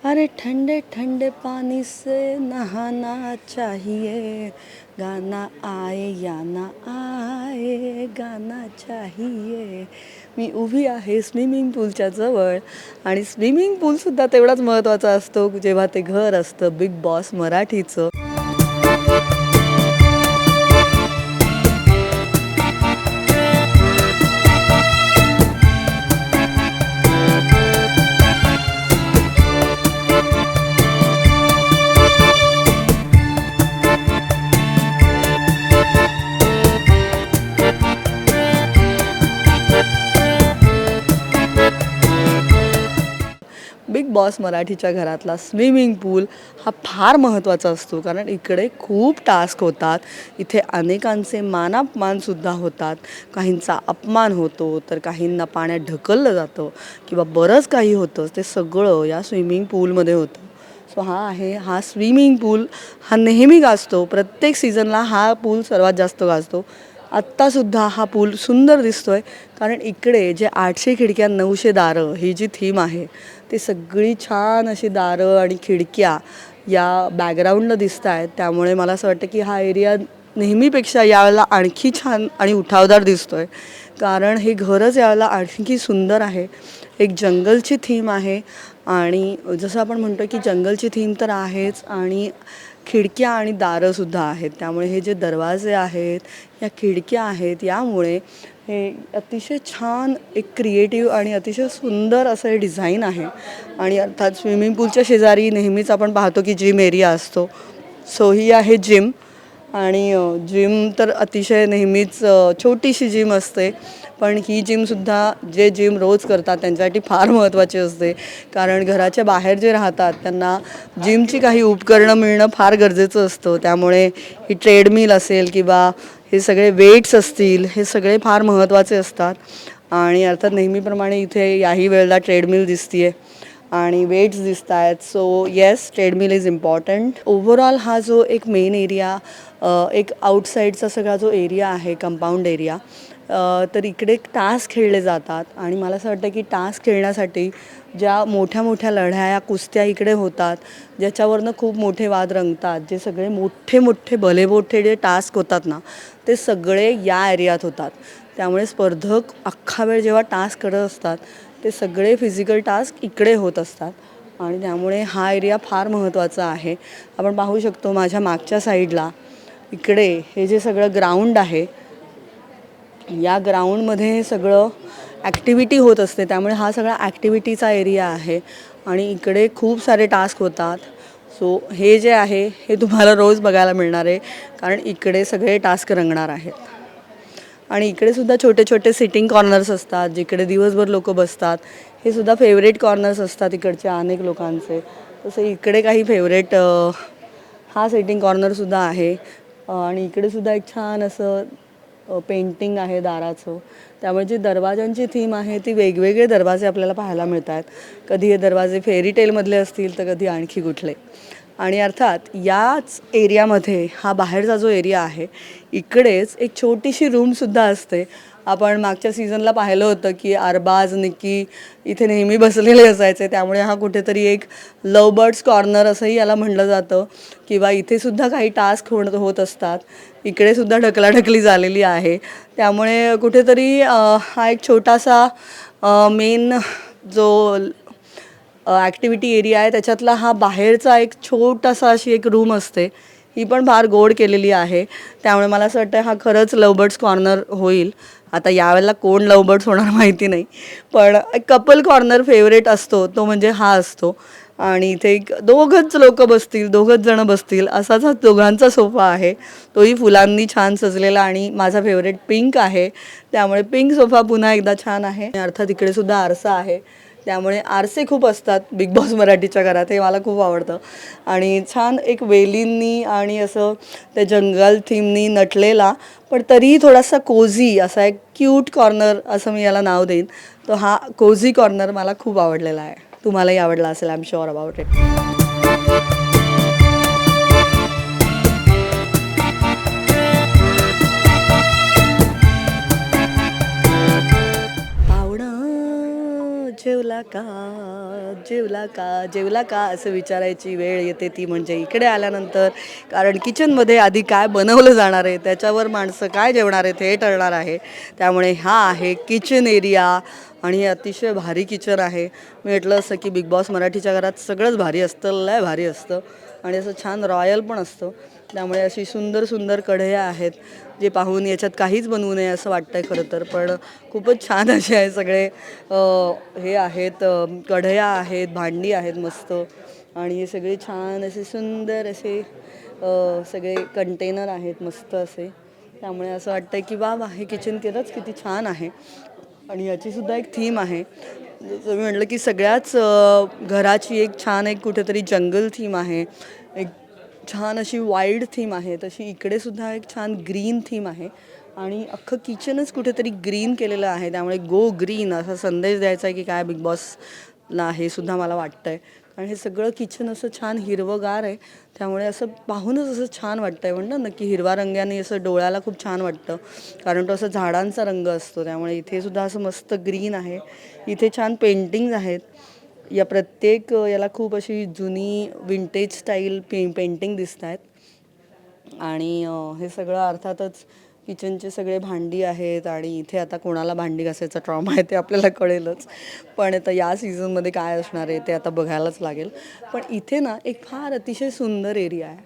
अरे ठंडे ठंडे पानी से नहाना चाहिए, गाना आए या ना आए गाना चाहिए. मी उभी आहे स्विमिंग पूलच्या जवळ आणि स्विमिंग पूलसुद्धा तेवढाच महत्त्वाचा असतो जेव्हा ते घर असतं बिग बॉस मराठीचं. बिग बॉस मराठीच्या घरातला स्विमिंग पूल हा फार महत्त्वाचा असतो, कारण इकडे खूप टास्क होतात. इथे अनेकांचे मानापमानसुद्धा होतात. काहींचा अपमान होतो, तर काहींना पाण्यात ढकललं जातं किंवा बरंच काही होतं. ते सगळं या स्विमिंग पूलमध्ये होतं. सो हा स्विमिंग पूल हा नेहमी गाजतो. प्रत्येक सीझनला हा पूल सर्वात जास्त गाजतो. आत्तासुद्धा हा पूल सुंदर दिसतोय, कारण इकडे जे 800 खिडक्या 900 दारं ही जी थीम आहे ती सगळी छान अशी दारं आणि खिडक्या या बॅकग्राऊंडला दिसत आहेत. त्यामुळे मला असं वाटतं की हा एरिया नेहमीपेक्षा यावेळेला आणखी छान आणि उठावदार दिसतोय, कारण हे घरच यावेळेला आणखी सुंदर आहे. एक जंगलची थीम आहे आणि जसं आपण म्हणतो की जंगलची थीम तर आहेच, आणि खिडक्या आणि दारंसुद्धा आहेत. त्यामुळे हे जे दरवाजे आहेत, या खिडक्या आहेत, यामुळे हे अतिशय छान एक क्रिएटिव्ह आणि अतिशय सुंदर असं हे डिझाईन आहे. आणि अर्थात स्विमिंग पूलच्या शेजारी नेहमीच आपण पाहतो की जिम एरिया असतो. सो ही आहे जिम, आणि जिम तर अतिशय नेहमीच छोटीशी जिम असते, पण ही जिमसुद्धा जे जिम रोज करतात त्यांच्यासाठी फार महत्त्वाची असते, कारण घराच्या बाहेर जे राहतात त्यांना जिमची काही उपकरणं मिळणं फार गरजेचं असतं. त्यामुळे ही ट्रेडमिल असेल किंवा हे सगळे वेट्स असतील, हे सगळे फार महत्त्वाचे असतात. आणि अर्थात नेहमीप्रमाणे इथे याही वेळेला ट्रेडमिल दिसते आहे आणि वेट्स दिसत आहेत. So yes, treadmill is important. Overall हा जो एक मेन एरिया, एक आउटसाईडचा सगळा जो एरिया आहे, कंपाऊंड एरिया, तर इकडे टास्क खेळले जातात. आणि मला असं वाटतं की टास्क खेळण्यासाठी ज्या मोठ्या मोठ्या लढ्या या कुस्त्या इकडे होतात, ज्याच्यावरनं खूप मोठे वाद रंगतात, जे सगळे मोठे मोठे भलेमोठे जे टास्क होतात ना, ते सगळे या एरियात होतात. त्यामुळे स्पर्धक अख्खा वेळ जेव्हा टास्क करत असतात ते सगळे फिजिकल टास्क इकडे होत असतात, आणि त्यामुळे हा एरिया फार महत्त्वाचा आहे. आपण पाहू शकतो माझ्या मागच्या साईडला इकडे हे जे सगळं ग्राउंड आहे, या ग्राउंडमध्ये हे सगळं ॲक्टिव्हिटी होत असते. त्यामुळे हा सगळा ॲक्टिव्हिटीचा एरिया आहे आणि इकडे खूप सारे टास्क होतात. सो हे जे आहे हे तुम्हाला रोज बघायला मिळणार आहे, कारण इकडे सगळे टास्क रंगणार आहेत. आणि इकडेसुद्धा छोटे छोटे सिटिंग कॉर्नर्स असतात, जिकडे दिवसभर लोक बसतात. हे सुद्धा फेवरेट कॉर्नर्स असतात इकडच्या अनेक लोकांचे. तसं इकडे काही फेवरेट हा सिटिंग कॉर्नरसुद्धा आहे. आणि इकडेसुद्धा एक छान असं पेंटिंग आहे दाराचं. त्यामुळे जी दरवाजांची थीम आहे ती वेगवेगळे दरवाजे आपल्याला पाहायला मिळत आहेत. कधी हे दरवाजे फेरी टेलमधले असतील तर कधी आणखी कुठले. आणि अर्थात याच एरियामध्ये हा बाहेरचा जो एरिया आहे, इकडेच एक छोटीशी रूमसुद्धा असते. आपण मागच्या सीझनला पाहिलं होतं की अरबाज, निकी इथे नेहमी बसलेले असायचे. त्यामुळे हा कुठेतरी एक लव बर्ड्स कॉर्नर असंही याला म्हणलं जातं, किंवा इथेसुद्धा काही टास्क होत असतात. इकडेसुद्धा ढकलाढकली झालेली आहे. त्यामुळे कुठेतरी हा एक छोटासा मेन जो ॲक्टिव्हिटी एरिया आहे त्याच्यातला हा बाहेरचा एक छोटासा अशी एक रूम असते. ही पण फार गोड केलेली आहे. त्यामुळे मला असं वाटतं हा खरंच लवबर्ड्स कॉर्नर होईल. आता यावेळेला कोण लवबर्ड्स होणार माहिती नाही, पण एक कपल कॉर्नर फेवरेट असतो तो म्हणजे हा असतो. आणि इथे एक दोघंच जणं बसतील असाच हा दोघांचा सोफा आहे. तोही फुलांनी छान सजलेला, आणि माझा फेवरेट पिंक आहे. त्यामुळे पिंक सोफा पुन्हा एकदा छान आहे. अर्थात इकडे सुद्धा आरसा आहे. त्यामुळे आरसे खूप असतात बिग बॉस मराठीच्या घरात, हे मला खूप आवडतं. आणि छान एक वेलींनी आणि असं त्या जंगल थीमनी नटलेला, पण तरीही थोडासा कोझी असा एक क्यूट कॉर्नर असं मी याला नाव देईन. तर हा कोझी कॉर्नर मला खूप आवडलेला आहे. तुम्हालाही आवडला असेल, I am sure about it. पाहुणं जेवला जेवला का जेवला का जेवला का असं विचारायची वेळ येते ती म्हणजे इकडे आल्यानंतर. कारण किचनमध्ये आधी काय बनवलं जाणार आहे त्याच्यावर माणसं काय जेवणार आहेत हे ठरणार आहे. त्यामुळे हा आहे किचन एरिया आणि हे अतिशय भारी किचन आहे. मी म्हटलं असं की बिग बॉस मराठीच्या घरात सगळंच भारी असतं, लय भारी असतं आणि असं छान रॉयल पण असतं. त्यामुळे अशी सुंदर सुंदर कढया आहेत जे पाहून याच्यात काहीच बनवू नये असं वाटतंय खरं तर, पण खूपच छान असे आहे सगळे. हे आहेत कढया आहेत, भांडी आहेत मस्त आणि हे सगळे छान असे सुंदर असे सगळे कंटेनर आहेत मस्त असे. त्यामुळे असं वाटतंय की वा वा हे किचन खरंच किती छान आहे. आणि याचीसुद्धा एक थीम आहे. जसं मी म्हटलं की सगळ्याच घराची एक छान एक कुठेतरी जंगल थीम आहे, एक छान अशी वाईल्ड थीम आहे. तशी इकडे सुद्धा एक छान ग्रीन थीम आहे आणि अख्खं किचनच कुठेतरी ग्रीन केलेलं आहे. त्यामुळे गो ग्रीन असा संदेश द्यायचा आहे की काय बिग बॉसला हे सुद्धा मला वाटतं आहे. कारण हे सगळं किचन असं छान हिरवंगार आहे. त्यामुळे असं पाहूनच असं छान वाटतं आहे. म्हणलं ना की हिरवा रंगाने असं डोळ्याला खूप छान वाटतं कारण तो असं झाडांचा रंग असतो. त्यामुळे इथे सुद्धा असं मस्त ग्रीन आहे. इथे छान पेंटिंग्ज आहेत. या प्रत्येक याला खूप अशी जुनी विंटेज स्टाईल पेंटिंग दिसत आहेत. आणि हे सगळं अर्थातच किचनचे सगळे भांडी आहेत आणि इथे आता कोणाला भांडी घासायचा ट्रॉमा आहे ते आपल्याला कळेलच. पण आता या सीझनमध्ये काय असणार आहे ते आता बघायलाच लागेल. पण इथे ना एक फार अतिशय सुंदर एरिया आहे.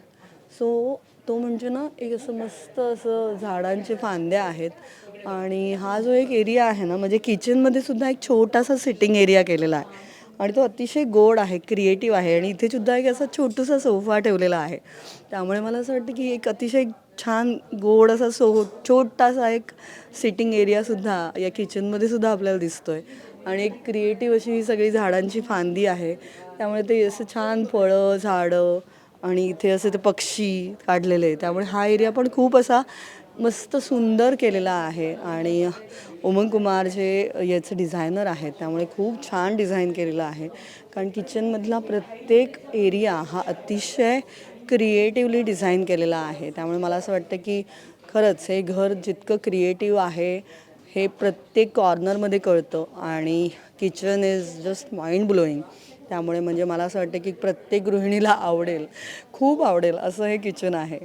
सो तो म्हणजे ना एक असं मस्त असं झाडांचे फांद्या आहेत आणि हा जो एक एरिया आहे ना म्हणजे किचनमध्ये सुद्धा एक छोटासा सिटिंग एरिया केलेला आहे आणि तो अतिशय गोड आहे, क्रिएटिव्ह आहे आणि इथे सुद्धा एक असा छोटूसा सोफा ठेवलेला आहे. त्यामुळे मला असं वाटतं की एक अतिशय छान गोड असा छोटासा एक सिटिंग एरियासुद्धा या किचनमध्ये सुद्धा आपल्याला दिसतोय आणि एक क्रिएटिव्ह अशी ही सगळी झाडांची फांदी आहे. त्यामुळे ते असं छान फळं झाडं आणि इथे असे ते पक्षी काढलेले. त्यामुळे हा एरिया पण खूप असा मस्त सुंदर केलेला आहे आणि उमंग कुमार जे याचे डिझायनर आहेत त्यामुळे खूप छान डिझाईन केलेलं आहे. कारण किचनमधला प्रत्येक एरिया हा अतिशय क्रिएटिव्हली डिझाईन केलेला आहे. त्यामुळे मला असं वाटतं की खरंच हे घर जितकं क्रिएटिव्ह आहे हे प्रत्येक कॉर्नरमध्ये कळतं आणि kitchen is just mind blowing. त्यामुळे म्हणजे मला असं वाटतं की प्रत्येक गृहिणीला आवडेल, खूप आवडेल असं हे किचन आहे.